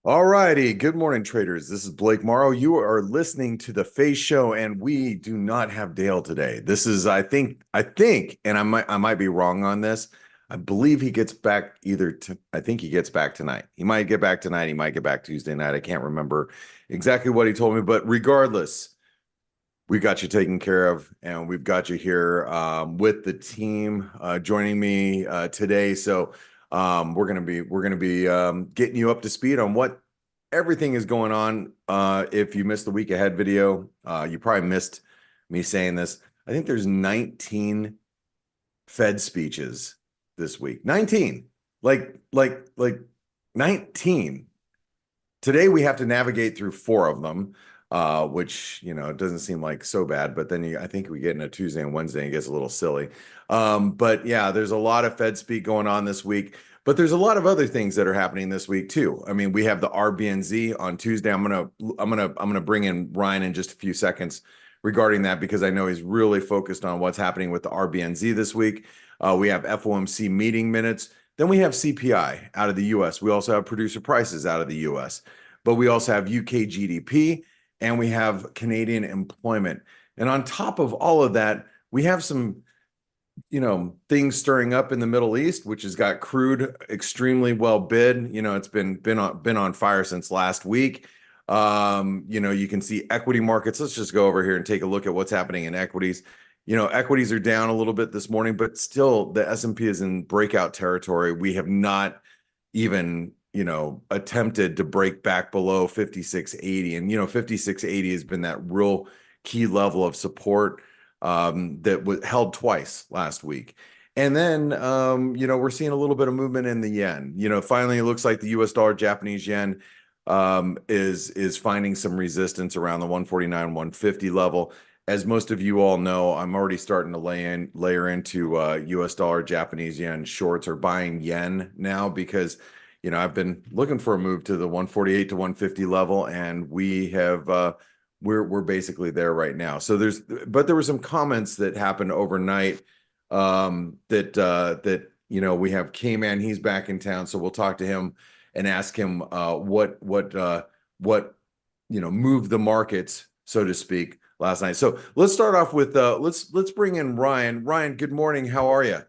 All righty. Good morning, traders. This is Blake Morrow. You are listening to the F.A.C.E show, and we do not have Dale today. This is, I think, and I might be wrong on this. I believe he gets back I think he gets back tonight. He might get back tonight. He might get back Tuesday night. I can't remember exactly what he told me, but regardless, we got you taken care of, and we've got you here with the team joining me today. So we're gonna be getting you up to speed on what everything is going on. If you missed the week ahead video, you probably missed me saying this. I think there's 19 Fed speeches this week. 19, like 19. Today we have to navigate through four of them, which it doesn't seem like so bad. But then I think we get in a Tuesday and Wednesday and it gets a little silly. But yeah, there's a lot of Fed speak going on this week. But there's a lot of other things that are happening this week too. I mean, we have the RBNZ on Tuesday. I'm gonna bring in Ryan in just a few seconds regarding that because I know he's really focused on what's happening with the RBNZ this week. We have FOMC meeting minutes. Then we have CPI out of the US. We also have producer prices out of the US, but we also have UK GDP and we have Canadian employment. And on top of all of that, we have some, things stirring up in the Middle East, which has got crude extremely well bid. It's been on fire since last week. You can see equity markets. Let's just go over here and take a look at what's happening in equities. Equities are down a little bit this morning, but still the S&P is in breakout territory. We have not even, attempted to break back below 5680. And, 5680 has been that real key level of support that was held twice last week. And then, we're seeing a little bit of movement in the yen. Finally, it looks like the US dollar, Japanese yen is finding some resistance around the 149, 150 level. As most of you all know, I'm already starting to layer into US dollar, Japanese yen shorts or buying yen now because, I've been looking for a move to the 148 to 150 level, and we're basically there right now. So but there were some comments that happened overnight that we have Kman. He's back in town, so we'll talk to him and ask him what moved the markets, so to speak, last night. So let's start off with let's bring in Ryan. Ryan, good morning. How are you?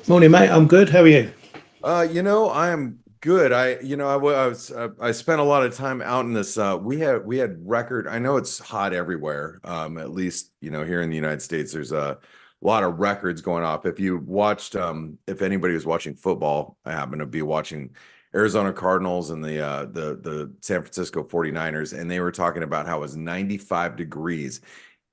Morning, mate. I'm good. How are you? I am good. I spent a lot of time out in this. We had record. I know it's hot everywhere. At least here in the United States, there's a lot of records going off. If you watched, if anybody was watching football, I happen to be watching Arizona Cardinals and the San Francisco 49ers, and they were talking about how it was 95 degrees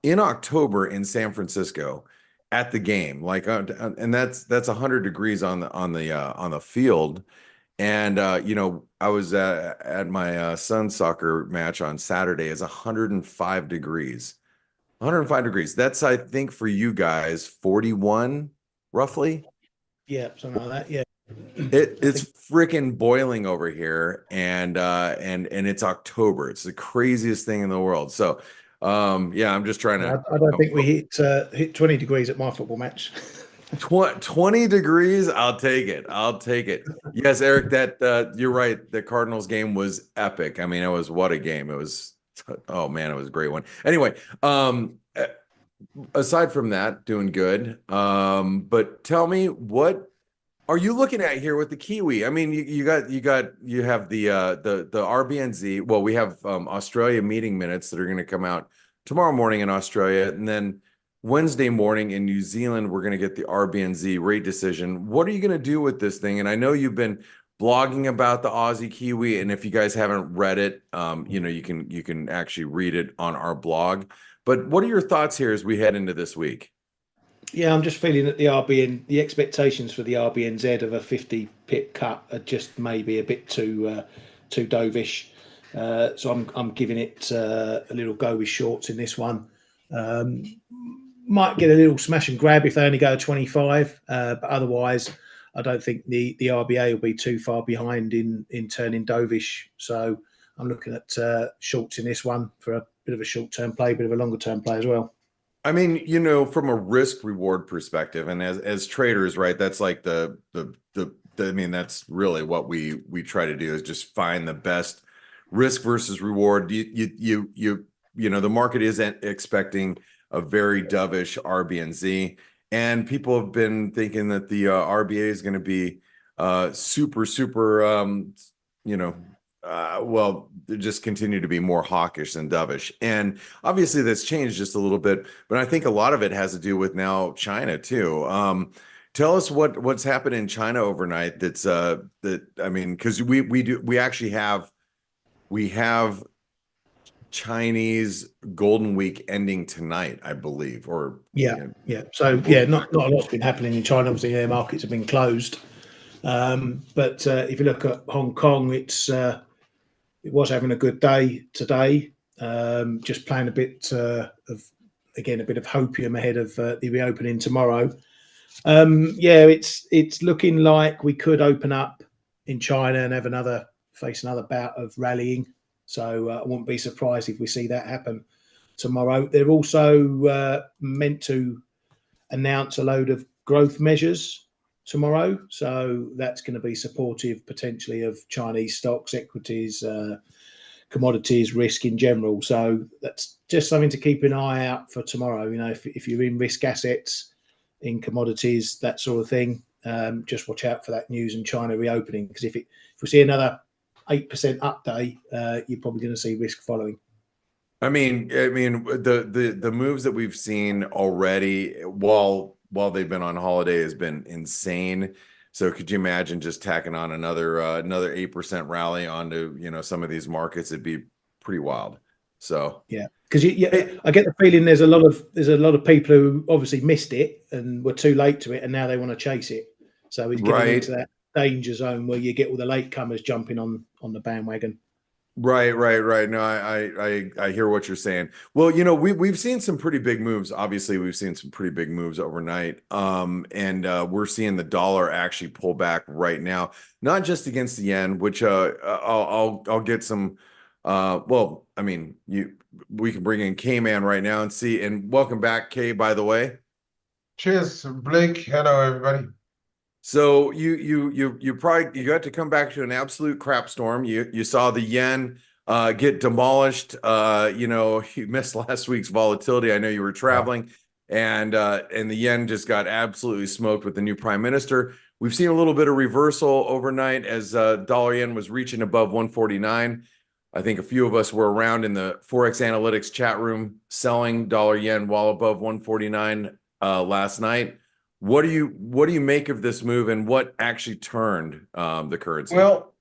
in October in San Francisco at the game, and that's 100 degrees on the field. And I was at my son's soccer match on Saturday. It's 105 degrees. 105 degrees. That's, I think, for you guys, 41 roughly. Yeah, something like that. Yeah. It's freaking boiling over here, and it's October. It's the craziest thing in the world. So, yeah, I'm just trying to. I don't think we hit 20 degrees at my football match. 20 degrees, I'll take it. I'll take it. Yes, Eric, that you're right. The Cardinals game was epic. I mean, what a game. It was, oh man, it was a great one. Anyway, aside from that, doing good. But tell me, what are you looking at here with the Kiwi? I mean, you have the RBNZ. Well, we have Australia meeting minutes that are going to come out tomorrow morning in Australia, and then Wednesday morning in New Zealand, we're going to get the RBNZ rate decision. What are you going to do with this thing? And I know you've been blogging about the Aussie Kiwi, and if you guys haven't read it, you can actually read it on our blog. But what are your thoughts here as we head into this week? Yeah, I'm just feeling that the expectations for the RBNZ of a 50 pip cut are just maybe a bit too dovish. So I'm giving it a little go with shorts in this one. Might get a little smash and grab if they only go 25, but otherwise, I don't think the RBA will be too far behind in turning dovish. So I'm looking at shorts in this one for a bit of a short-term play, bit of a longer-term play as well. I mean, from a risk reward perspective, and as traders, right, that's like I mean, that's really what we try to do, is just find the best risk versus reward. The market isn't expecting a very dovish RBNZ, and people have been thinking that the RBA is going to be super well, they just continue to be more hawkish than dovish. And obviously that's changed just a little bit, but I think a lot of it has to do with now China too. Tell us what's happened in China overnight. That's because we actually have Chinese Golden Week ending tonight, I believe, or Yeah. So not a lot's been happening in China. Obviously, their markets have been closed. But if you look at Hong Kong, it was having a good day today. Just playing a bit of a bit of hopium ahead of the reopening tomorrow. It's looking like we could open up in China and face another bout of rallying. So I wouldn't be surprised if we see that happen tomorrow. They're also meant to announce a load of growth measures tomorrow. So that's going to be supportive potentially of Chinese stocks, equities, commodities, risk in general. So that's just something to keep an eye out for tomorrow. If you're in risk assets, in commodities, that sort of thing, just watch out for that news in China reopening. Because if we see another 8% up day, you're probably going to see risk following. I mean, the moves that we've seen already while they've been on holiday has been insane. So could you imagine just tacking on another 8% rally onto some of these markets? It'd be pretty wild. So yeah, because I get the feeling there's a lot of people who obviously missed it and were too late to it, and now they want to chase it. So it's getting into that danger zone where you get all the latecomers jumping on the bandwagon. Right. No, I hear what you're saying. Well, we've seen some pretty big moves. Obviously, we've seen some pretty big moves overnight. And we're seeing the dollar actually pull back right now, not just against the yen, which I'll get some. Well, I mean, we can bring in Kman right now and see. And welcome back, K, by the way. Cheers, Blake. Hello, everybody. So you got to come back to an absolute crap storm. You saw the yen get demolished. You missed last week's volatility. I know you were traveling, and the yen just got absolutely smoked with the new prime minister. We've seen a little bit of reversal overnight as dollar yen was reaching above 149. I think a few of us were around in the ForexAnalytix chat room selling dollar yen while above 149 last night. What do you make of this move, and what actually turned the currency? Well,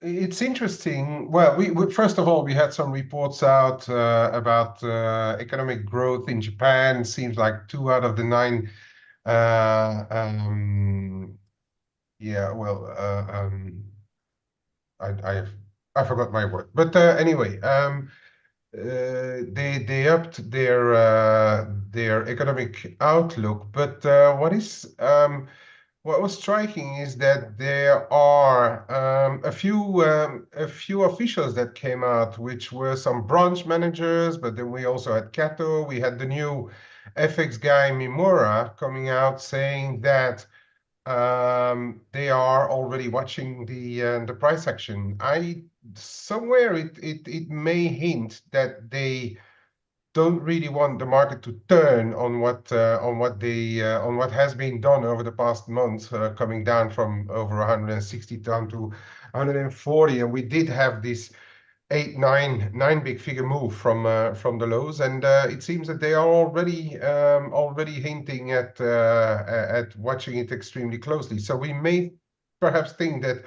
it's interesting. Well, we first of all, we had some reports out about economic growth in Japan. Seems like 2 out of the 9. I forgot my word, but anyway. They upped their economic outlook, but what was striking is that there are a few officials that came out, which were some branch managers, but then we also had Kato. We had the new FX guy Mimura coming out saying that they are already watching the price action. Somewhere it may hint that they don't really want the market to turn on what has been done over the past month, coming down from over 160 down to 140, and we did have this 9 big figure move from the lows, and it seems that they are already hinting at watching it extremely closely. So we may perhaps think that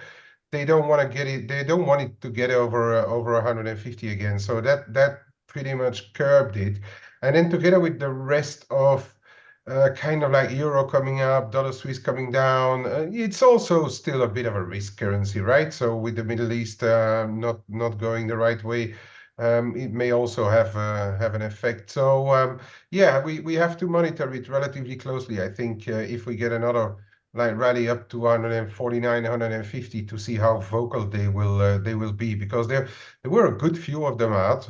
they don't want to get it. They don't want it to get over 150 again. So that pretty much curbed it, and then together with the rest of kind of like euro coming up, dollar Swiss coming down. It's also still a bit of a risk currency, right? So with the Middle East not going the right way, it may also have an effect. So yeah, we have to monitor it relatively closely. I think if we get another rally up to 149, 150 to see how vocal they will be, because there were a good few of them out.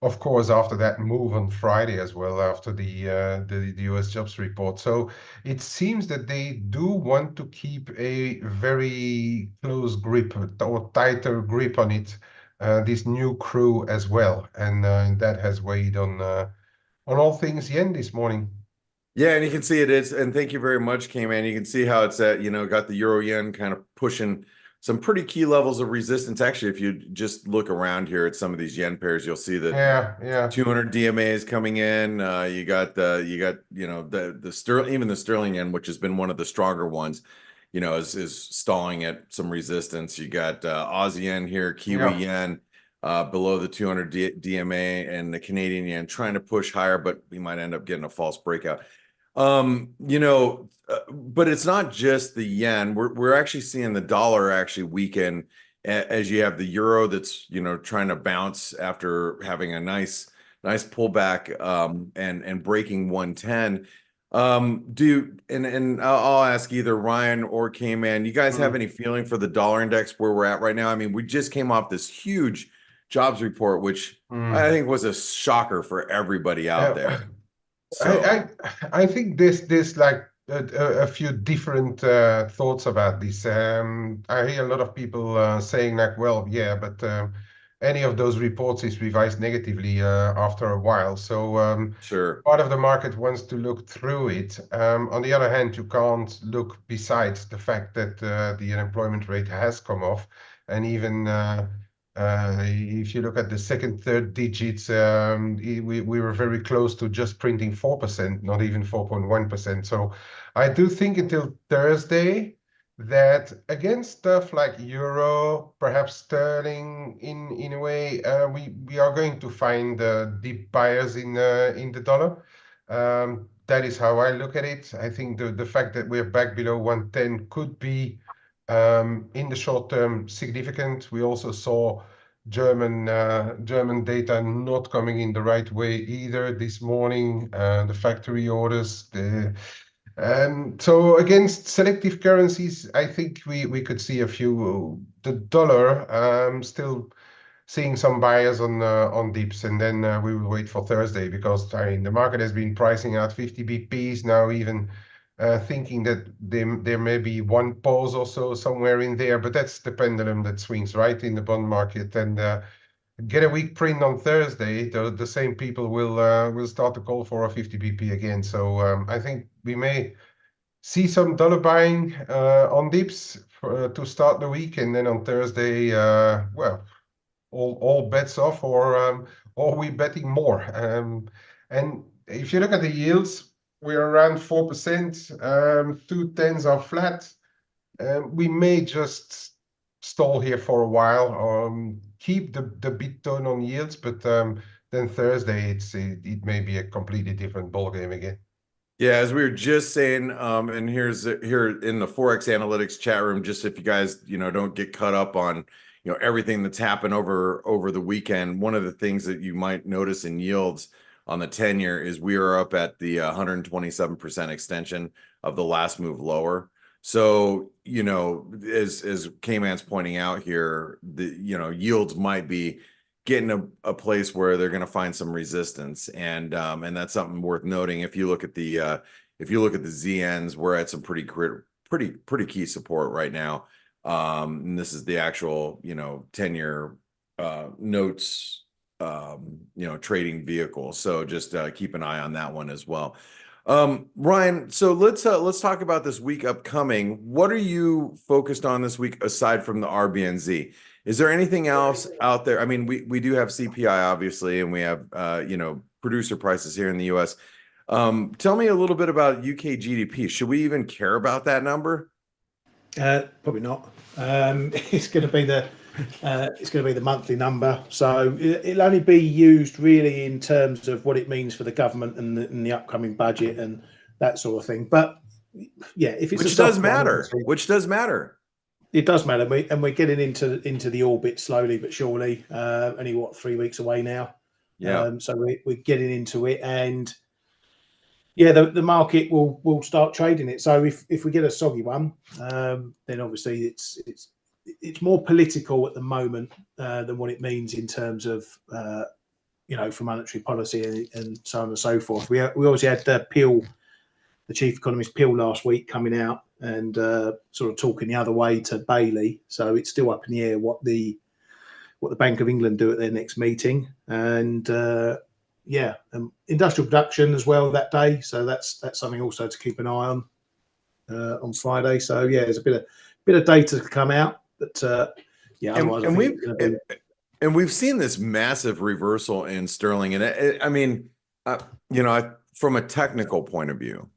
of course, after that move on Friday as well, after the US jobs report. So it seems that they do want to keep a very close grip or tighter grip on it, this new crew as well, and that has weighed on all things yen this morning. Yeah, and you can see it is, and thank you very much, Kman. You can see how it's at, got the euro yen kind of pushing some pretty key levels of resistance. Actually, if you just look around here at some of these yen pairs, you'll see that Yeah. 200 DMAs coming in. You got the sterling, even the sterling yen, which has been one of the stronger ones, is stalling at some resistance. You got Aussie yen here, Kiwi yen below the 200 DMA, and the Canadian yen trying to push higher, but we might end up getting a false breakout. But it's not just the yen. We're actually seeing the dollar actually weaken as you have the euro that's trying to bounce after having a nice pullback and breaking 110. And I'll ask either Ryan or Kman, you guys have any feeling for the dollar index where we're at right now? I mean, we just came off this huge jobs report, which I think was a shocker for everybody out there. So I think there's like a few different thoughts about this. I hear a lot of people saying like, well, yeah, but any of those reports is revised negatively after a while. So sure, part of the market wants to look through it. On the other hand, you can't look besides the fact that the unemployment rate has come off, and even if you look at the second, third digits, we were very close to just printing 4%, not even 4.1%. So I do think until Thursday that against stuff like euro, perhaps sterling, in a way, we are going to find deep buyers in the dollar. That is how I look at it. I think the fact that we're back below 110 could be in the short term significant. We also saw German data not coming in the right way either this morning. The factory orders. So against selective currencies, I think we could see a few. The dollar still seeing some buyers on dips, and then we will wait for Thursday, because the market has been pricing out 50 BPs now, even thinking that there may be one pause or so somewhere in there, but that's the pendulum that swings right in the bond market. And get a weak print on Thursday, the same people will start to call for a 50 BP again. So I think we may see some dollar buying on dips to start the week, and then on Thursday, well, all bets off, or we betting more. And if you look at the yields, we're around 4%. 2/10s are flat. We may just stall here for a while, keep the bit tone on yields, but then Thursday it may be a completely different ball game again. yeah, as we were just saying, and here in the ForexAnalytix chat room, just if you guys don't get caught up on everything that's happened over the weekend, one of the things that you might notice in yields on the 10-year is we are up at the 127% extension of the last move lower. So as Kman's pointing out here, the yields might be getting a place where they're going to find some resistance, and that's something worth noting. If you look at the ZNs, we're at some pretty key support right now. And this is the actual 10-year notes trading vehicle. So just keep an eye on that one as well. Ryan, so let's talk about this week upcoming. What are you focused on this week aside from the RBNZ? Is there anything else out there? I mean, we do have CPI obviously, and we have producer prices here in the US. Tell me a little bit about UK GDP. Should we even care about that number? Probably not. It's going to be the monthly number, so it'll only be used really in terms of what it means for the government and the upcoming budget and that sort of thing. But yeah, if it's which does matter, it does matter, and we're getting into the orbit slowly but surely. Only 3 weeks away now. Yeah. So we're getting into it, and yeah, the market will start trading it. So if we get a soggy one, then obviously it's more political at the moment than what it means in terms of for monetary policy and so on and so forth. We obviously had the chief economist Peel last week coming out and sort of talking the other way to Bailey. So it's still up in the air what the Bank of England do at their next meeting. And industrial production as well that day. So that's something also to keep an eye on Friday. So yeah, there's a bit of data to come out, but otherwise and we've seen this massive reversal in sterling, and I mean, from a technical point of view,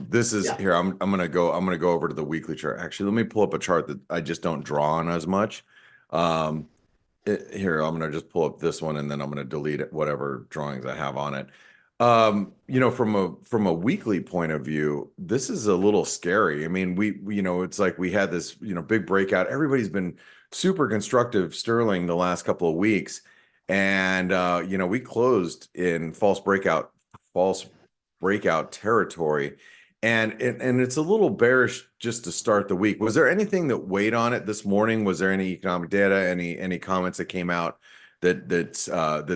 this is here. I'm gonna go over to the weekly chart. Actually, let me pull up a chart that I just don't draw on as much. Here, I'm gonna just pull up this one, and then I'm gonna delete whatever drawings I have on it. From a weekly point of view, this is a little scary. I mean, it's like we had this, big breakout. Everybody's been super constructive sterling the last couple of weeks. And, we closed in false breakout territory. And it's a little bearish just to start the week. Was there anything that weighed on it this morning? Was there any economic data, any comments that came out that's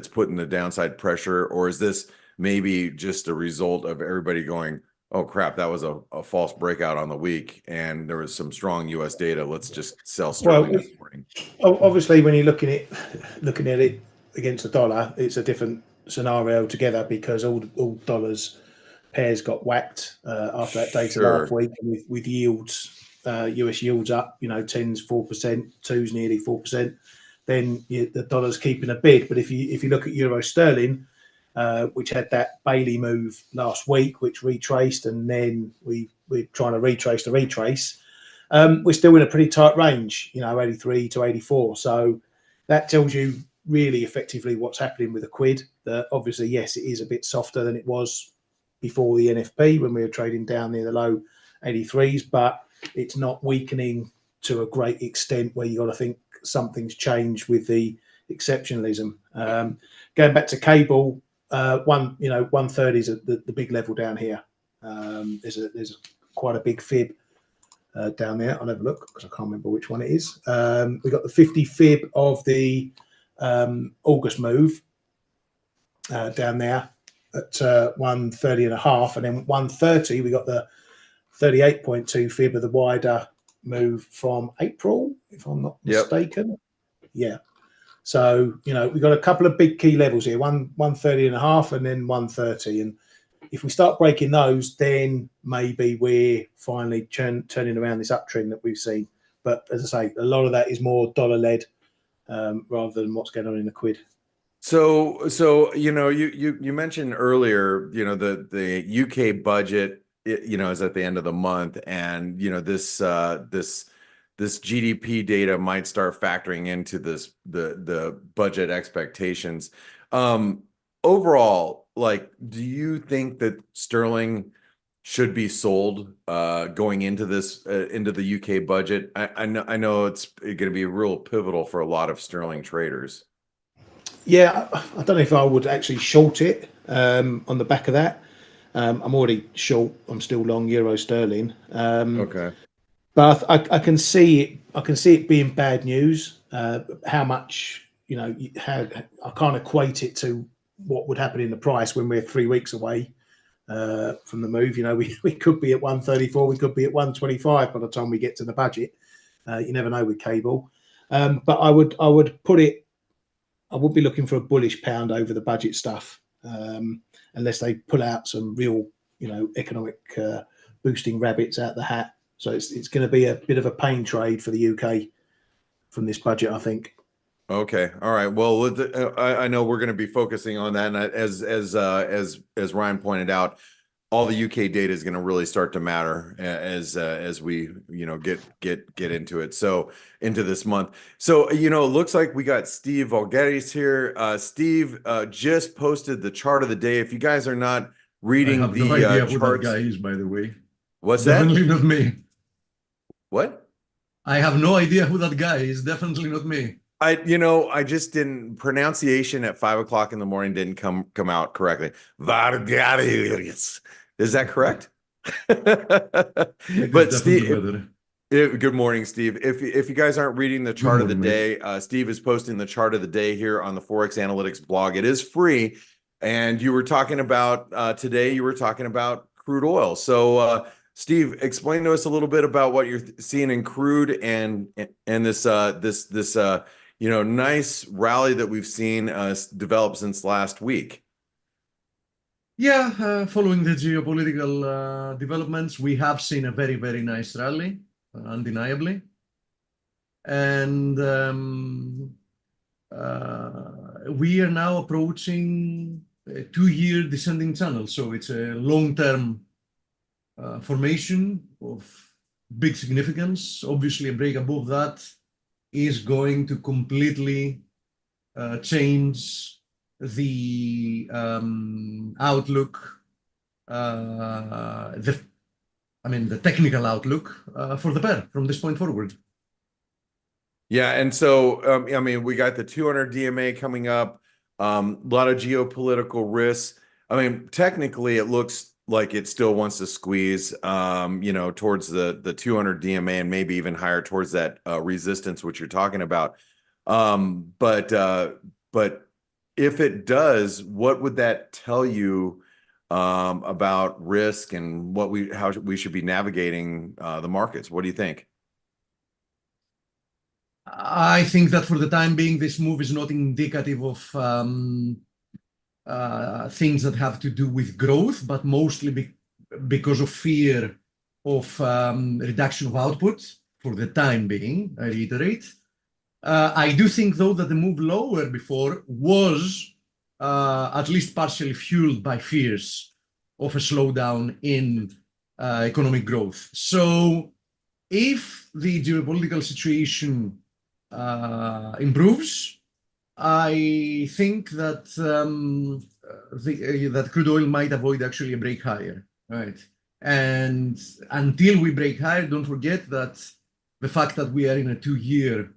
putting the downside pressure? Or is this maybe just a result of everybody going, oh crap, that was a false breakout on the week and there was some strong US data, let's just sell sterling this morning? Obviously, when you're looking at it against the dollar, it's a different scenario altogether, because all dollars pairs got whacked after that data last week, with yields, US yields up, 10's 4%, 2's nearly 4%. Then the dollar's keeping a bid. But if you look at euro sterling, which had that Bailey move last week, which retraced, and then we're trying to retrace the retrace. We're still in a pretty tight range, 83 to 84. So that tells you really effectively what's happening with the quid. That obviously, yes, it is a bit softer than it was before the NFP when we were trading down near the low 83s, but it's not weakening to a great extent where you got to think something's changed with the exceptionalism. Going back to cable. 130 is the big level down here. There's quite a big fib down there. I'll have a look because I can't remember which one it is. We got the 50 fib of the August move down there at 130.5, and then 130 we got the 38.2 fib of the wider move from April, if I'm not mistaken. Yeah. So, we've got a couple of big key levels here, 130.5 and then 130. And if we start breaking those, then maybe we're finally turning around this uptrend that we've seen. But as I say, a lot of that is more dollar-led rather than what's going on in the quid. So you mentioned earlier, the UK budget, is at the end of the month, and this GDP data might start factoring into the budget expectations. Overall, do you think that sterling should be sold going into into the UK budget? I know it's going to be real pivotal for a lot of sterling traders. Yeah, I don't know if I would actually short it on the back of that. I'm already short. I'm still long euro sterling. Okay. But I can see it being bad news. How much, I can't equate it to what would happen in the price when we're 3 weeks away from the move. We could be at 134, we could be at 125 by the time we get to the budget. You never know with cable. But I would put it. I would be looking for a bullish pound over the budget stuff, unless they pull out some real, economic boosting rabbits out the hat. So it's going to be a bit of a pain trade for the UK from this budget, I think. Okay. All right. Well, I know we're going to be focusing on that. And as Ryan pointed out, all the UK data is going to really start to matter as we, get into it. So into this month. So, it looks like we got Steve Valgeris here. Steve just posted the chart of the day. If you guys are not reading I have no idea who charts, that guy is, by the way. What's Definitely that? not me. What? I have no idea who that guy is. Definitely not me. I just didn't, pronunciation at 5 o'clock in the morning didn't come out correctly. Vargaris. Is that correct? But Steve, Good morning, Steve. If you guys aren't reading the chart of the day, Steve is posting the chart of the day here on the ForexAnalytix blog. It is free, and you were talking about today. You were talking about crude oil. So, Steve, explain to us a little bit about what you're seeing in crude and this nice rally that we've seen develop since last week. Yeah, following the geopolitical developments, we have seen a very, very nice rally, undeniably. And we are now approaching a 2-year descending channel. So it's a long-term formation of big significance. Obviously, a break above that is going to completely change the outlook, the technical outlook for the pair from this point forward. Yeah, and so we got the 200 DMA coming up, a lot of geopolitical risks. Technically, it looks like it still wants to squeeze, towards the 200 DMA and maybe even higher towards that resistance, which you're talking about. But if it does, what would that tell you about risk and how we should be navigating the markets? What do you think? I think that for the time being, this move is not indicative of things that have to do with growth, but mostly because of fear of reduction of output for the time being, I reiterate. I do think, though, that the move lower before was at least partially fueled by fears of a slowdown in economic growth. So if the geopolitical situation improves, I think that that crude oil might avoid actually a break higher, right? And until we break higher, don't forget that the fact that we are in a 2-year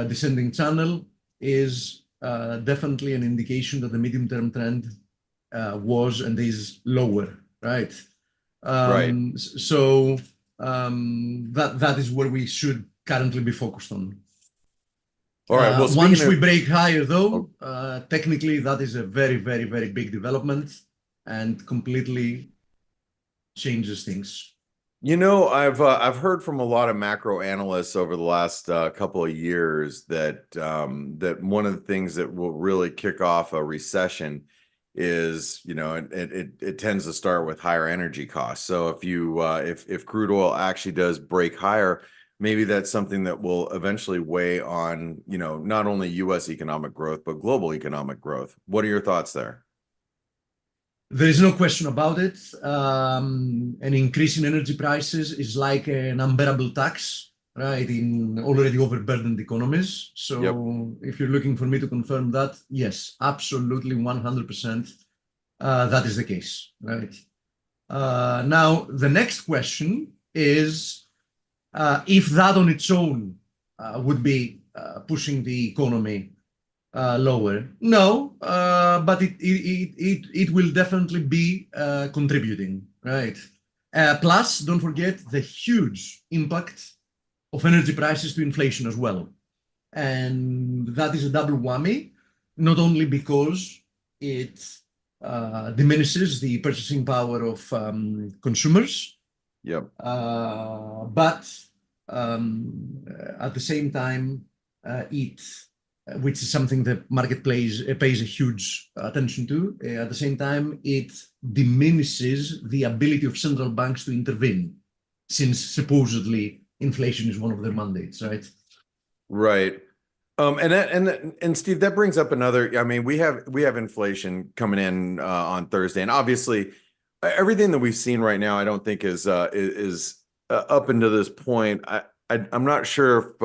descending channel is definitely an indication that the medium-term trend was and is lower, right? Right. So that is where we should currently be focused on. All right. Well, once we break higher, though, technically that is a very, very, very big development and completely changes things. I've heard from a lot of macro analysts over the last couple of years that one of the things that will really kick off a recession is, it tends to start with higher energy costs. So if crude oil actually does break higher, maybe that's something that will eventually weigh on, not only U.S. economic growth, but global economic growth. What are your thoughts there? There is no question about it. An increase in energy prices is like an unbearable tax, right, in already overburdened economies. So if you're looking for me to confirm that, yes, absolutely 100%, that is the case, right? Now, the next question is if that on its own would be pushing the economy lower. No, but it will definitely be contributing, right? Plus, don't forget the huge impact of energy prices to inflation as well. And that is a double whammy, not only because it diminishes the purchasing power of consumers, but at the same time, which is something the market pays a huge attention to. At the same time, it diminishes the ability of central banks to intervene, since supposedly inflation is one of their mandates, right? Right. And Steve, that brings up another. We have inflation coming in on Thursday, and obviously, everything that we've seen right now, I don't think is up until this point. I'm not sure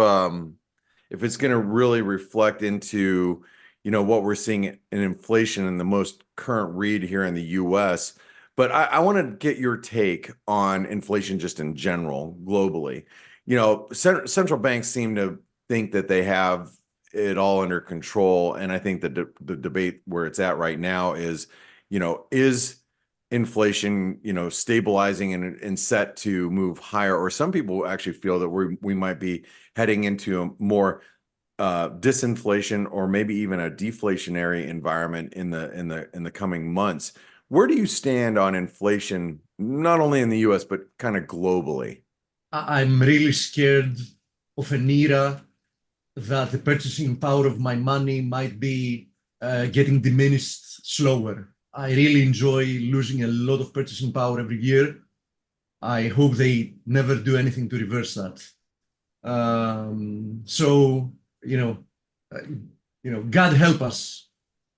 if it's going to really reflect into, what we're seeing in inflation in the most current read here in the U.S. But I want to get your take on inflation just in general, globally. Central banks seem to think that they have it all under control, and I think the debate where it's at right now is inflation, stabilizing and set to move higher, or some people actually feel that we might be heading into a more disinflation or maybe even a deflationary environment in the coming months. Where do you stand on inflation, not only in the US, but kind of globally? I'm really scared of an era that the purchasing power of my money might be getting diminished slower. I really enjoy losing a lot of purchasing power every year. I hope they never do anything to reverse that. So, God help us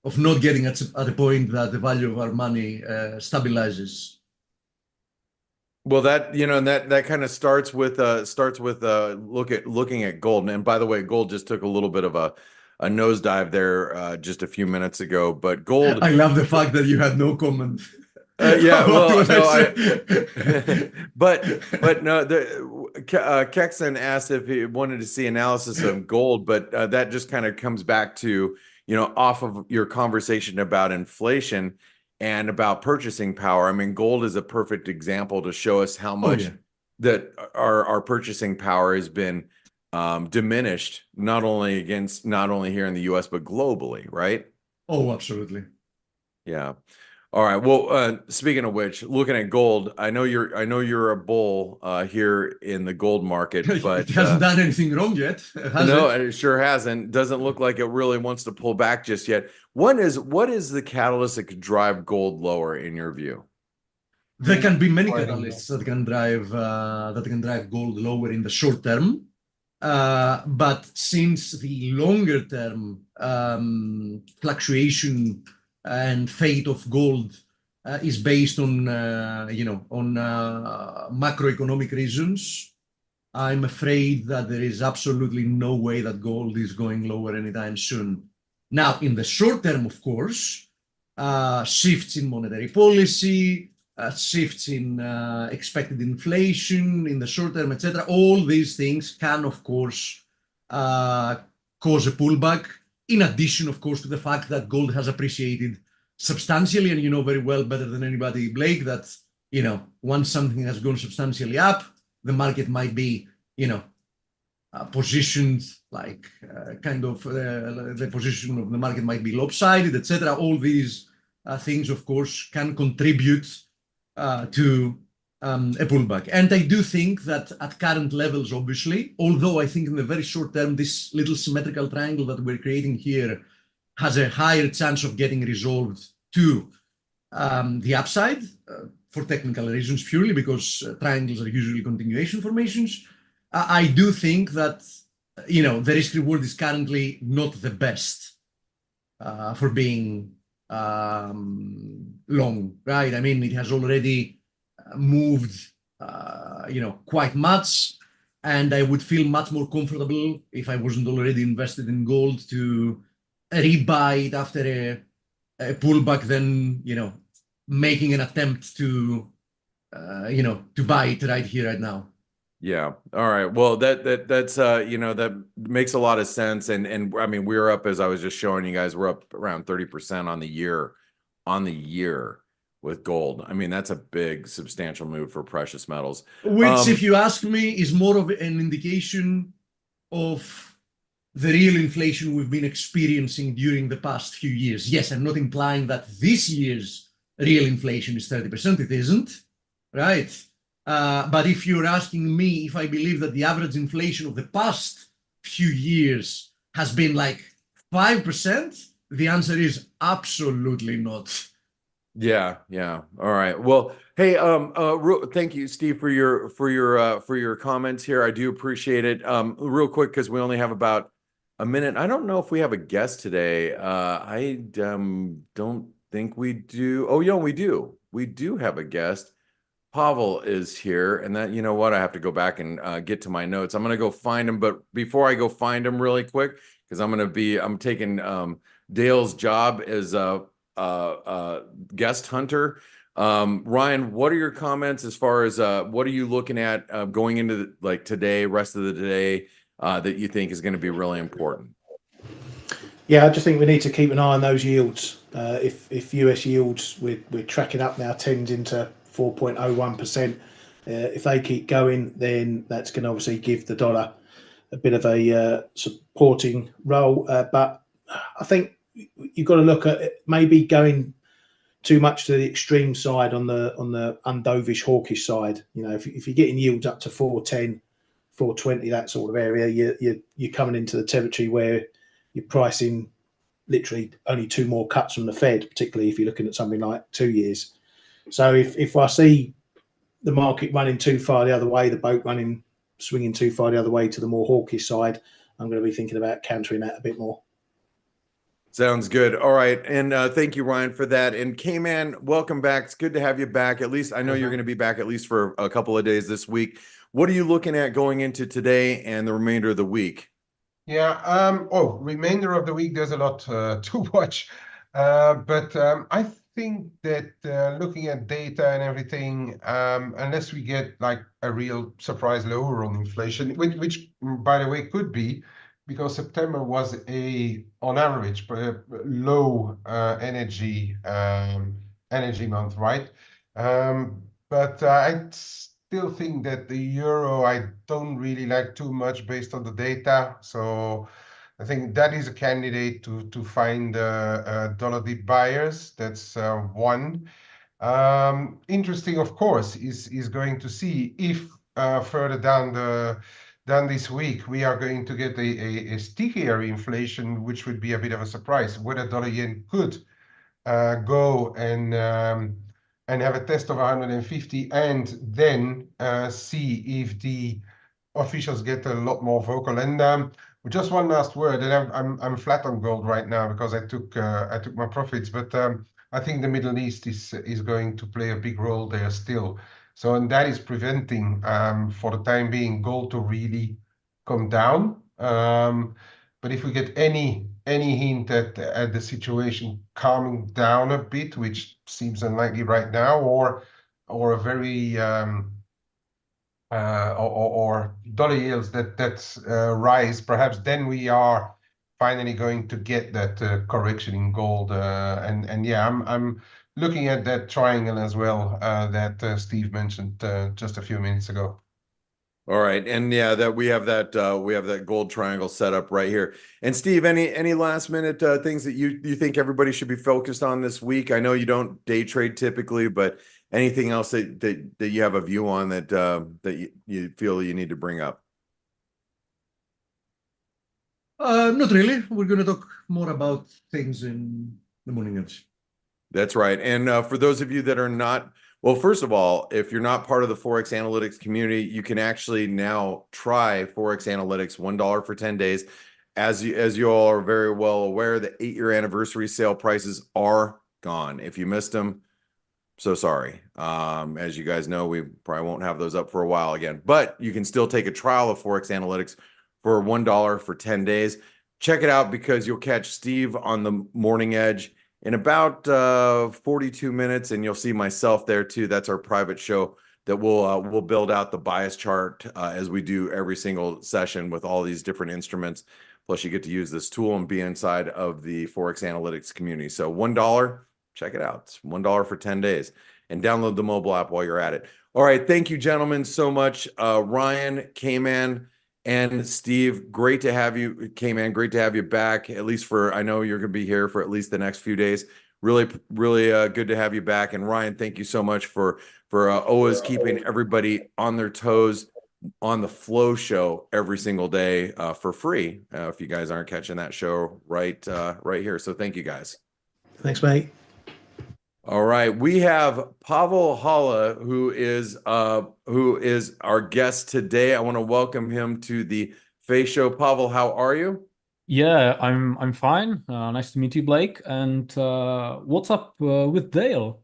of not getting at a point that the value of our money stabilizes. Well, that kind of starts with looking at gold. And by the way, gold just took a little bit of a nosedive there just a few minutes ago. But gold, I love the fact that you had no comment. Yeah, well, no, but no, Kexan asked if he wanted to see analysis of gold, but that just kind of comes back to, off of your conversation about inflation and about purchasing power. I mean, gold is a perfect example to show us how much that our purchasing power has been diminished, not only here in the US, but globally, right? Oh, absolutely. Yeah. All right. Well, speaking of which, looking at gold, I know you're a bull here in the gold market, but it hasn't done anything wrong yet, has no, it? it sure hasn't. Doesn't look like it really wants to pull back just yet. What is the catalyst that could drive gold lower in your view? There can be many catalysts that can drive gold lower in the short term. But since the longer term fluctuation and fate of gold is based on macroeconomic reasons, I'm afraid that there is absolutely no way that gold is going lower anytime soon. Now, in the short term, of course, shifts in monetary policy, shifts in expected inflation in the short term, etc. All these things can, of course, cause a pullback. In addition, of course, to the fact that gold has appreciated substantially, and you know very well, better than anybody, Blake, that once something has gone substantially up, the market might be positioned like the position of the market might be lopsided, etc. All these things, of course, can contribute to a pullback. And I do think that at current levels, obviously, although I think in the very short term, this little symmetrical triangle that we're creating here has a higher chance of getting resolved to the upside for technical reasons purely, because triangles are usually continuation formations. I do think that the risk reward is currently not the best for being long, right? I mean, it has already moved, quite much, and I would feel much more comfortable if I wasn't already invested in gold to rebuy it after a pullback than, making an attempt to buy it right here, right now. Yeah. All right. Well, that's that makes a lot of sense. And I mean, we're up, as I was just showing you guys, we're up around 30% on the year with gold. I mean, that's a big, substantial move for precious metals. Which, if you ask me, is more of an indication of the real inflation we've been experiencing during the past few years. Yes, I'm not implying that this year's real inflation is 30%. It isn't, right? But if you're asking me if I believe that the average inflation of the past few years has been like 5%, the answer is absolutely not. Yeah. All right. Well, hey, thank you, Steve, for your comments here. I do appreciate it. Real quick, because we only have about a minute. I don't know if we have a guest today. I don't think we do. Oh, yeah, we do. We do have a guest. Pavel is here, and that, you know what, I have to go back and get to my notes. I'm gonna go find him, but before I go find him really quick, because I'm taking Dale's job as a guest hunter. Ryan, what are your comments as far as what are you looking at going into today, rest of the day, that you think is going to be really important? Yeah, I just think we need to keep an eye on those yields. If US yields, we're tracking up now, tending to 4.01%. If they keep going, then that's going to obviously give the dollar a bit of a supporting role. But I think you've got to look at it, maybe going too much to the extreme side on the undovish hawkish side. You know, if you're getting yields up to 410, 420, that sort of area, you're coming into the territory where you're pricing literally only 2 more cuts from the Fed, particularly if you're looking at something like 2 years. So if I see the market running too far the other way, the boat swinging too far the other way to the more hawkish side, I'm going to be thinking about countering that a bit more. Sounds good. All right. And thank you, Ryan, for that. And Kman, welcome back. It's good to have you back. At least I know you're going to be back at least for a couple of days this week. What are you looking at going into today and the remainder of the week? Yeah, remainder of the week, there's a lot to watch. But I think that looking at data and everything, unless we get like a real surprise lower on inflation, which by the way, could be, because September was on average, low energy month, right? But I still think that the euro, I don't really like too much based on the data. So I think that is a candidate to find dollar dip buyers. That's one. Interesting, of course, is going to see if further down this week we are going to get a stickier inflation, which would be a bit of a surprise. Whether dollar yen could go and have a test of 150 and then see if the officials get a lot more vocal. And just one last word, and I'm flat on gold right now because I took my profits, but I think the Middle East is going to play a big role there still. So, and that is preventing for the time being gold to really come down. But if we get any hint at the situation calming down a bit, which seems unlikely right now, or a very or dollar yields that rise, perhaps then we are finally going to get that correction in gold. And yeah, I'm looking at that triangle as well that Steve mentioned just a few minutes ago. All right. And yeah, that we have that gold triangle set up right here. And Steve, any last minute things that you think everybody should be focused on this week? I know you don't day trade typically, but anything else that you have a view on that you feel you need to bring up? Not really. We're going to talk more about things in the morning edge. That's right. And for those of you that are not, well, first of all, if you're not part of the ForexAnalytix community, you can actually now try ForexAnalytix, $1 for 10 days. As you all are very well aware, the 8-year anniversary sale prices are gone. If you missed them, so sorry. As you guys know, we probably won't have those up for a while again, but you can still take a trial of ForexAnalytix for $1 for 10 days. Check it out because you'll catch Steve on the morning edge in about 42 minutes, and you'll see myself there too. That's our private show that we'll build out the bias chart as we do every single session with all these different instruments. Plus, you get to use this tool and be inside of the ForexAnalytix community. So $1, check it out. It's $1 for 10 days, and download the mobile app while you're at it. All right, thank you, gentlemen, so much. Ryan, Kman, and Steve, great to have you. Kman, great to have you back, at least for, I know you're going to be here for at least the next few days. Really good to have you back. And Ryan, thank you so much for always keeping everybody on their toes on the Flow Show every single day for free. If you guys aren't catching that show right here. So thank you, guys. Thanks, mate. All right, we have Pavel Hala, who is our guest today. I want to welcome him to the F.A.C.E show. Pavel, how are you? Yeah, I'm fine. Nice to meet you, Blake. And what's up with Dale?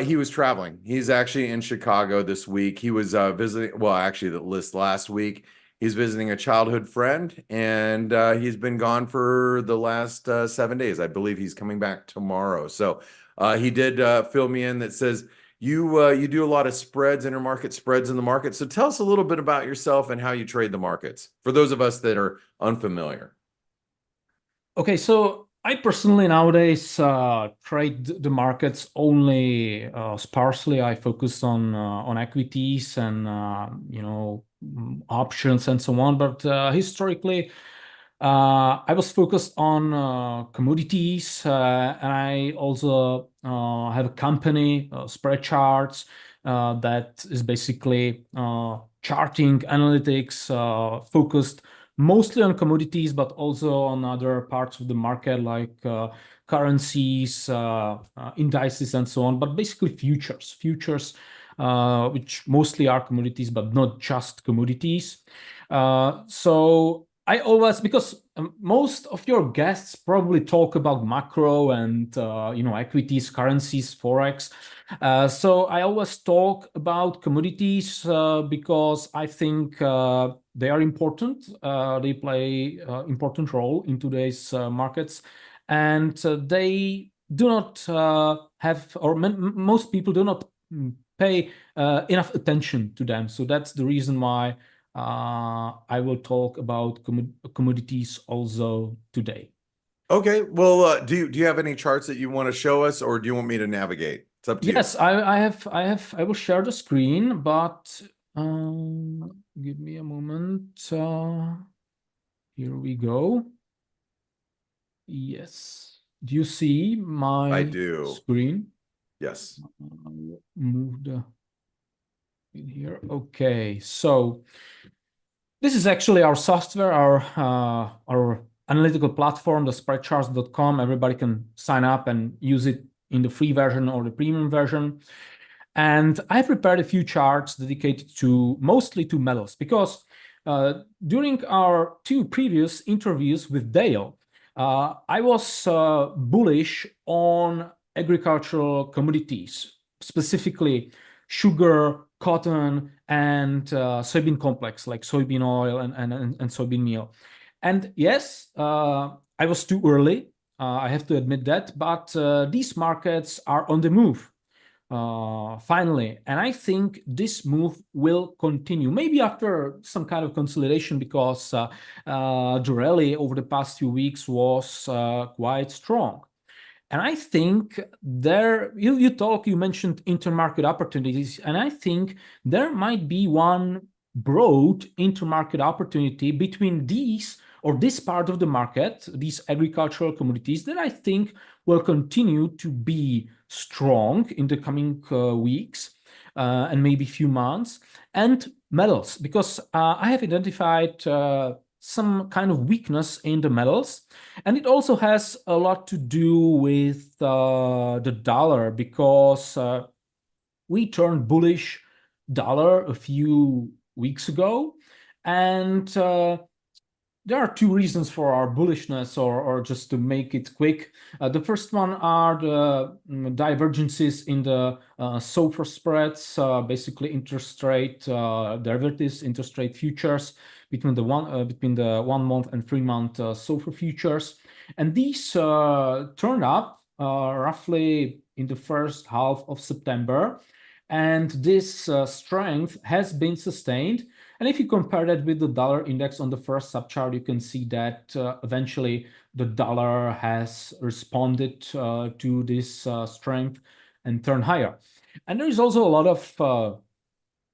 He was traveling. He's actually in Chicago this week. He was visiting, well, actually the list last week. He's visiting a childhood friend, and he's been gone for the last 7 days. I believe he's coming back tomorrow. So he did fill me in that says you do a lot of spreads, intermarket spreads in the market. So tell us a little bit about yourself and how you trade the markets for those of us that are unfamiliar. Okay, so I personally nowadays trade the markets only sparsely. I focus on equities and options and so on. But historically, I was focused on commodities, and I also have a company, Spread Charts, that is basically charting analytics focused mostly on commodities, but also on other parts of the market like currencies, indices, and so on. But basically futures, which mostly are commodities, but not just commodities. So I always, because most of your guests probably talk about macro and equities, currencies, forex. So I always talk about commodities because I think they are important. They play important role in today's markets, and they do not have, or most people do not pay enough attention to them. So that's the reason why I will talk about commodities also today. Okay, well, do you have any charts that you want to show us, or do you want me to navigate? It's up to you. Yes, I will share the screen, but give me a moment. Here we go. Yes. Do you see my I do. screen? Yes. Move the in here. Okay, so this is actually our software, our analytical platform, the spreadcharts.com. Everybody can sign up and use it in the free version or the premium version. And I prepared a few charts dedicated mostly to metals, because during our two previous interviews with Dale, I was bullish on agricultural commodities, specifically sugar, cotton, and soybean complex, like soybean oil and soybean meal. And yes, I was too early. I have to admit that, but these markets are on the move. Finally, and I think this move will continue, maybe after some kind of consolidation, because the rally over the past few weeks was quite strong. And I think you mentioned intermarket opportunities, and I think there might be one broad intermarket opportunity between these, or this part of the market, these agricultural commodities, that I think will continue to be strong in the coming weeks and maybe few months, and metals, because I have identified some kind of weakness in the metals, and it also has a lot to do with the dollar, because we turned bullish dollar a few weeks ago, and there are two reasons for our bullishness, or just to make it quick. The first one are the divergences in the SOFR spreads, basically interest rate derivatives, interest rate futures between the 1 month and 3 month SOFR futures, and these turned up roughly in the first half of September, and this strength has been sustained. And if you compare that with the dollar index on the first subchart, you can see that eventually the dollar has responded to this strength and turned higher. And there is also a lot of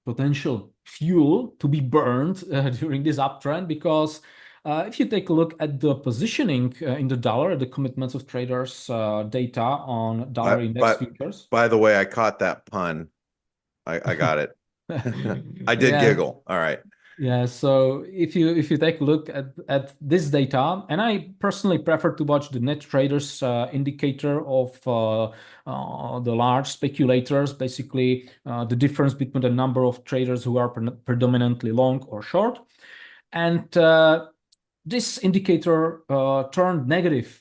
potential fuel to be burned during this uptrend, because if you take a look at the positioning in the dollar, the commitments of traders data on dollar index futures. By the way, I caught that pun. I got it. I did giggle. All right. Yeah, so if you take a look at this data, and I personally prefer to watch the net traders indicator of the large speculators, basically the difference between the number of traders who are predominantly long or short. And this indicator turned negative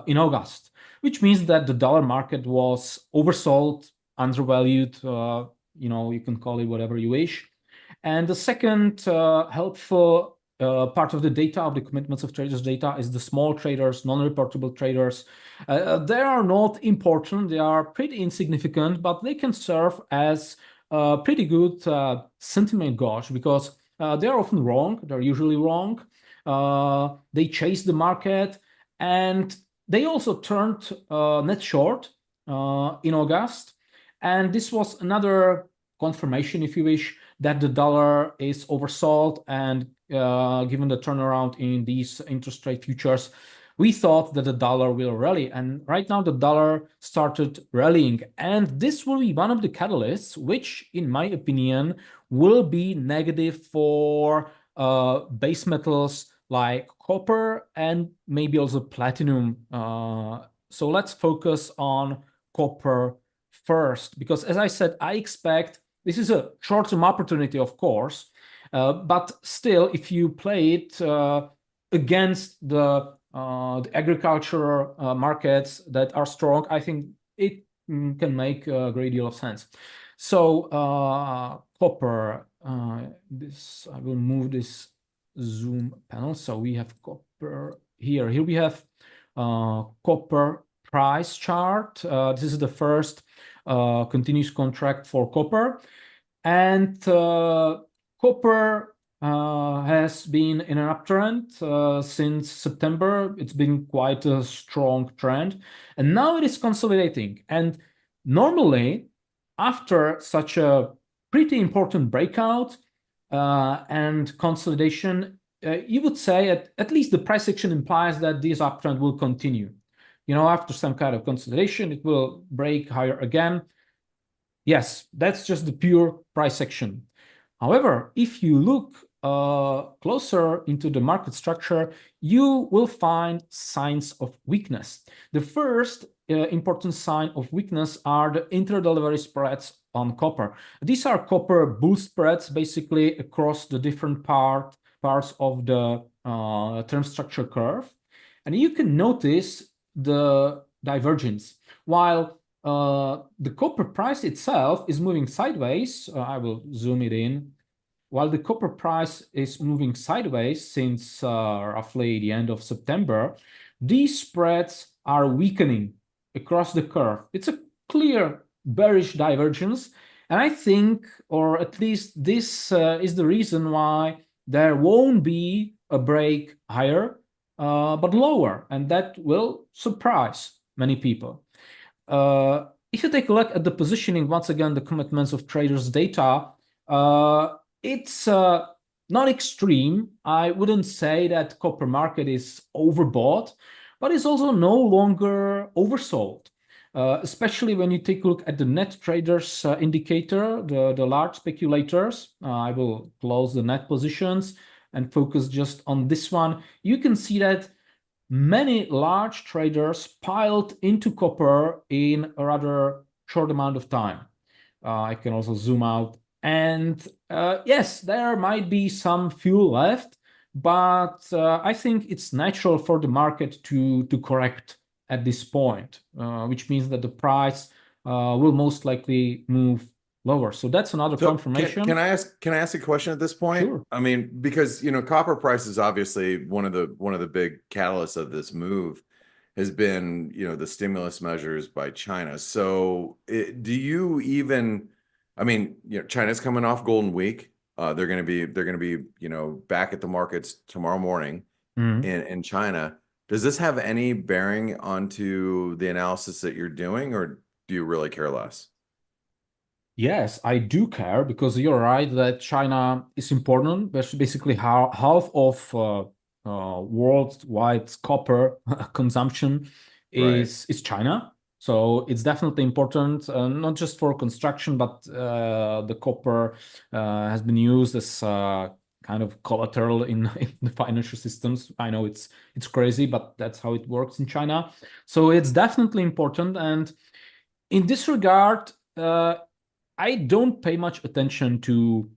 in August, which means that the dollar market was oversold, undervalued, you can call it whatever you wish. And the second helpful part of the data, of the commitments of traders data, is the small traders, non-reportable traders. They are not important, they are pretty insignificant, but they can serve as a pretty good sentiment gauge, because they are often wrong, they're usually wrong. They chase the market, And they also turned net short in August. And this was another confirmation, if you wish, that the dollar is oversold. And given the turnaround in these interest rate futures, we thought that the dollar will rally. And right now the dollar started rallying. And this will be one of the catalysts, which, in my opinion, will be negative for base metals like copper and maybe also platinum. So let's focus on copper first, because as I said, I expect this is a short-term opportunity, of course, but still, if you play it against the agriculture markets that are strong, I think it can make a great deal of sense. So copper, this I will move this zoom panel. So we have copper here. Here we have copper price chart. This is the first continuous contract for copper, and copper has been in an uptrend since September. It's been quite a strong trend, and now it is consolidating. And normally, after such a pretty important breakout and consolidation, you would say at least the price action implies that this uptrend will continue. You know, after some kind of consolidation, it will break higher again. Yes, that's just the pure price action. However, if you look closer into the market structure, you will find signs of weakness. The first important sign of weakness are the interdelivery spreads on copper. These are copper bull spreads, basically across the different parts of the term structure curve. And you can notice the divergence. While the copper price itself is moving sideways, I will zoom it in. While the copper price is moving sideways since roughly the end of September, these spreads are weakening across the curve. It's a clear bearish divergence. And I think, or at least this is the reason why there won't be a break higher, but lower. And that will surprise many people. If you take a look at the positioning, once again, the commitments of traders data, it's not extreme. I wouldn't say that copper market is overbought, but it's also no longer oversold, especially when you take a look at the net traders indicator, the large speculators. I will close the net positions and focus just on this one. You can see that many large traders piled into copper in a rather short amount of time. I can also zoom out. And yes, there might be some fuel left, but I think it's natural for the market to correct at this point, which means that the price will most likely move lower. So that's another confirmation. Can I ask a question at this point? Sure. I mean, because copper price is obviously one of the big catalysts of this move has been the stimulus measures by China. So do you even? I mean, China's coming off Golden Week. They're going to be back at the markets tomorrow morning in China. Does this have any bearing onto the analysis that you're doing, or do you really care less? Yes, I do care, because you're right that China is important. Basically, half of worldwide copper consumption is China. So it's definitely important, not just for construction, but the copper has been used as kind of collateral in the financial systems. I know it's crazy, but that's how it works in China. So it's definitely important. And in this regard, I don't pay much attention to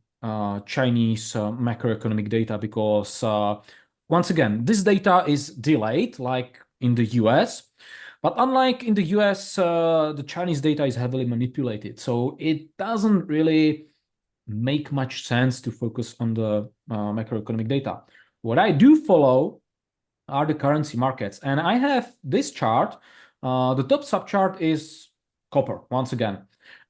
Chinese macroeconomic data, because once again, this data is delayed, like in the US. But unlike in the US, the Chinese data is heavily manipulated. So it doesn't really make much sense to focus on the macroeconomic data. What I do follow are the currency markets. And I have this chart. The top subchart is copper, once again.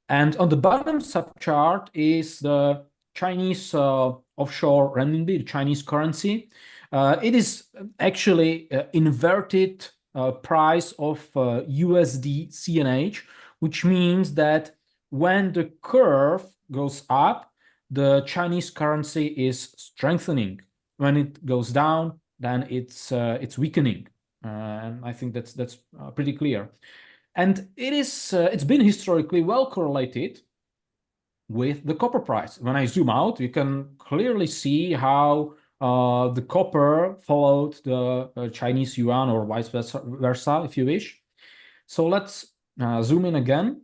And on the bottom subchart is the Chinese offshore renminbi, the Chinese currency. It is actually inverted price of USD CNH, which means that when the curve goes up, the Chinese currency is strengthening. When it goes down, then it's weakening. And I think that's pretty clear. And it's been historically well correlated with the copper price. When I zoom out, you can clearly see how the copper followed the Chinese yuan, or vice versa, if you wish. So let's zoom in again.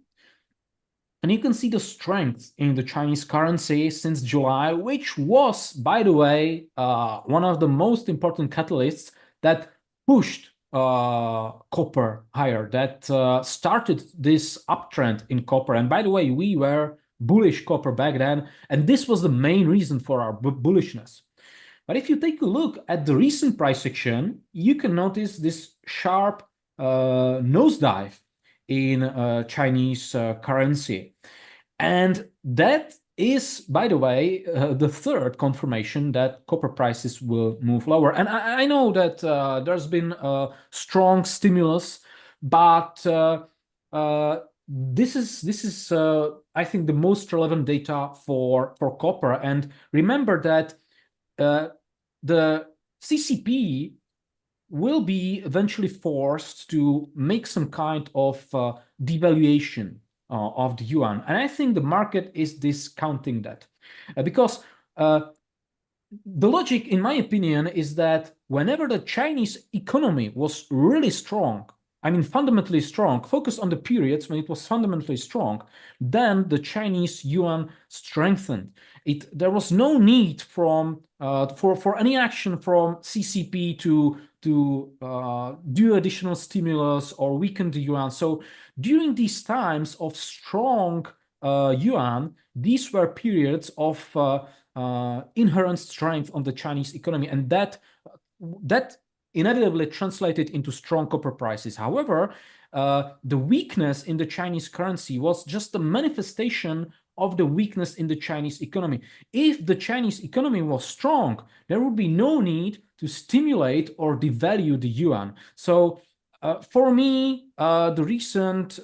And you can see the strength in the Chinese currency since July, which was, by the way, one of the most important catalysts that pushed copper higher, that started this uptrend in copper. And by the way, we were bullish copper back then, and this was the main reason for our bullishness. But if you take a look at the recent price action, you can notice this sharp nosedive in Chinese currency. And that is, by the way, the third confirmation that copper prices will move lower. And I know that there's been a strong stimulus, but this is I think, the most relevant data for copper. And remember that the CCP will be eventually forced to make some kind of devaluation of the yuan. And I think the market is discounting that because the logic, in my opinion, is that whenever the Chinese economy was really strong, I mean, fundamentally strong, focused on the periods when it was fundamentally strong, then the Chinese yuan strengthened. There was no need for any action from CCP to do additional stimulus or weaken the yuan. So during these times of strong yuan, these were periods of inherent strength on the Chinese economy, and that inevitably translated into strong copper prices. However, the weakness in the Chinese currency was just a manifestation of the weakness in the Chinese economy. If the Chinese economy was strong, there would be no need to stimulate or devalue the yuan. So for me, the recent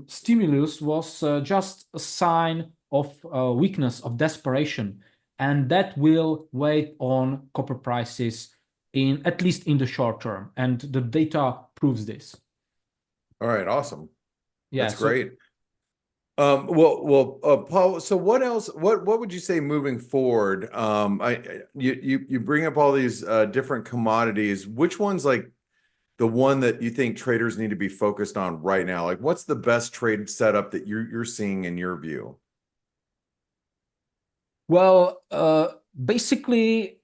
stimulus was just a sign of weakness, of desperation, and that will weigh on copper prices at least in the short term, and the data proves this. All right, awesome. Yeah, that's great. Paul, so what else? What would you say moving forward? You bring up all these different commodities. Which one's like the one that you think traders need to be focused on right now? Like, what's the best trade setup that you're seeing in your view? Well, basically,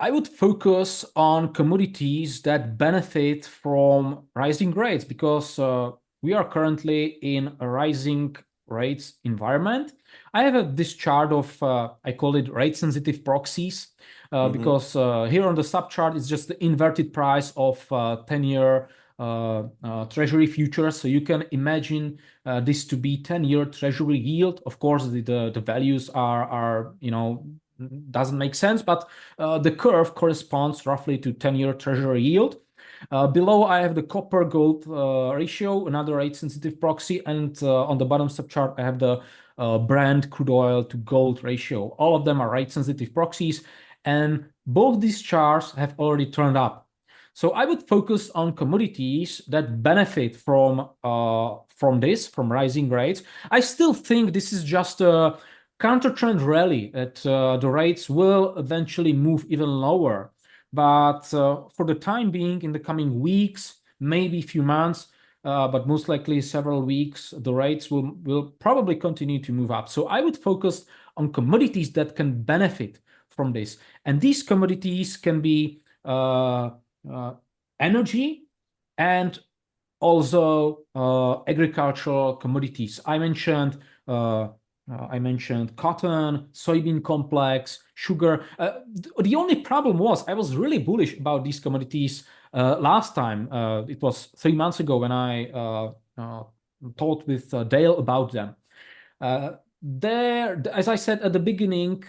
I would focus on commodities that benefit from rising rates, because we are currently in a rising rates environment. I have this chart of, I call it rate sensitive proxies, because here on the subchart is just the inverted price of 10-year treasury futures. So you can imagine this to be 10-year treasury yield. Of course, the values are doesn't make sense, but the curve corresponds roughly to 10-year treasury yield. Below, I have the copper gold ratio, another rate sensitive proxy, and on the bottom subchart, I have the Brent crude oil to gold ratio. All of them are rate sensitive proxies, and both these charts have already turned up. So I would focus on commodities that benefit from rising rates. I still think this is just a counter-trend rally, that the rates will eventually move even lower. But for the time being, in the coming weeks, maybe a few months, but most likely several weeks, the rates will probably continue to move up. So I would focus on commodities that can benefit from this. And these commodities can be energy and also agricultural commodities. I mentioned cotton, soybean complex, sugar. The only problem was I was really bullish about these commodities last time. It was 3 months ago when I talked with Dale about them. as I said at the beginning,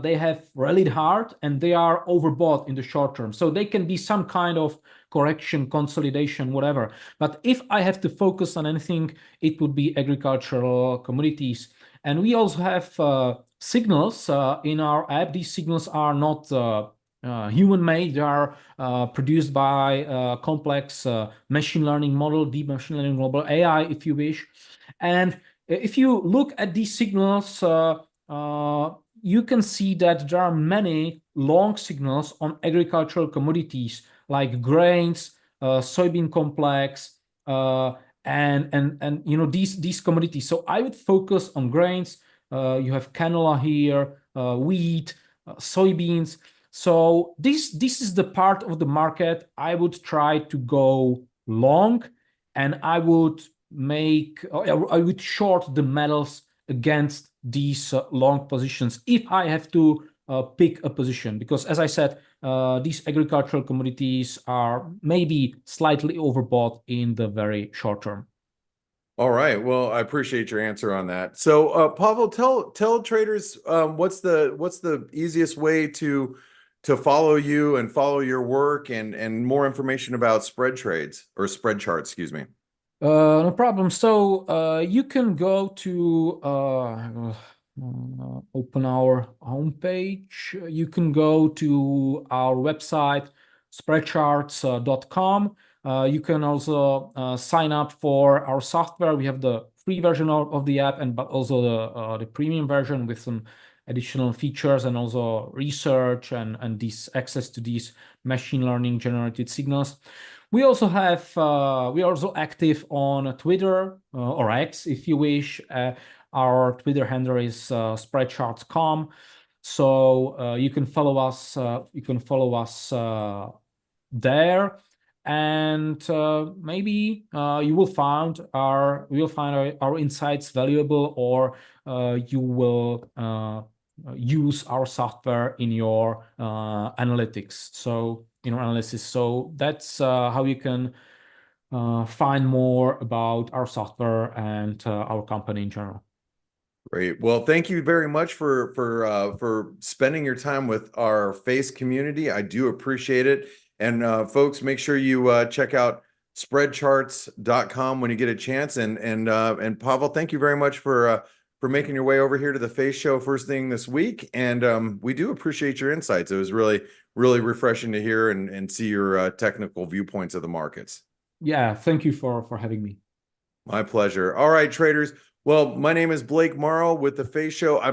they have rallied hard and they are overbought in the short term. So they can be some kind of correction, consolidation, whatever. But if I have to focus on anything, it would be agricultural commodities. And we also have signals in our app. These signals are not human-made. They are produced by complex machine learning model, deep machine learning model, AI, if you wish. And if you look at these signals, you can see that there are many long signals on agricultural commodities like grains, soybean complex, and you know these commodities. So I would focus on grains. You have canola here, wheat, soybeans. So this is the part of the market I would try to go long, and I would short the metals against these long positions if I have to pick a position, because as I said, these agricultural commodities are maybe slightly overbought in the very short term. All right. Well, I appreciate your answer on that. So, Pavel, tell traders what's the easiest way to follow you and follow your work and more information about spread trades or spread charts, excuse me. No problem. So you can go to open our homepage. You can go to our website, spreadcharts.com. You can also sign up for our software. We have the free version of the app, but also the premium version with some additional features and also research and this access to these machine learning generated signals. We also have we are also active on Twitter or X, if you wish. Our Twitter handle is spreadcharts.com. So you can follow us. There, and maybe you will find our insights valuable, or you will use our software in your analytics. So in our analysis. So that's how you can find more about our software and our company in general. Great. Well, thank you very much for spending your time with our F.A.C.E community. I do appreciate it. And folks, make sure you check out spreadcharts.com when you get a chance. And Pavel, thank you very much for making your way over here to the F.A.C.E show first thing this week. And we do appreciate your insights. It was really refreshing to hear and see your technical viewpoints of the markets. Yeah, thank you for having me. My pleasure. All right, traders. Well, my name is Blake Morrow with the F.A.C.E show. I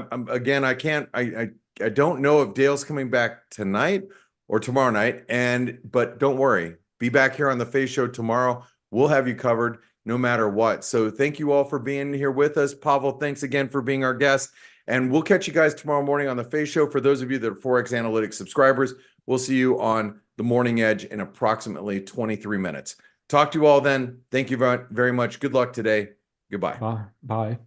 don't know if Dale's coming back tonight or tomorrow night, but don't worry, be back here on the F.A.C.E show tomorrow. We'll have you covered no matter what. So thank you all for being here with us. Pavel, thanks again for being our guest, and we'll catch you guys tomorrow morning on the F.A.C.E show. For those of you that are ForexAnalytix subscribers, we'll see you on the Morning Edge in approximately 23 minutes. Talk to you all then. Thank you very much. Good luck today. Goodbye. Bye.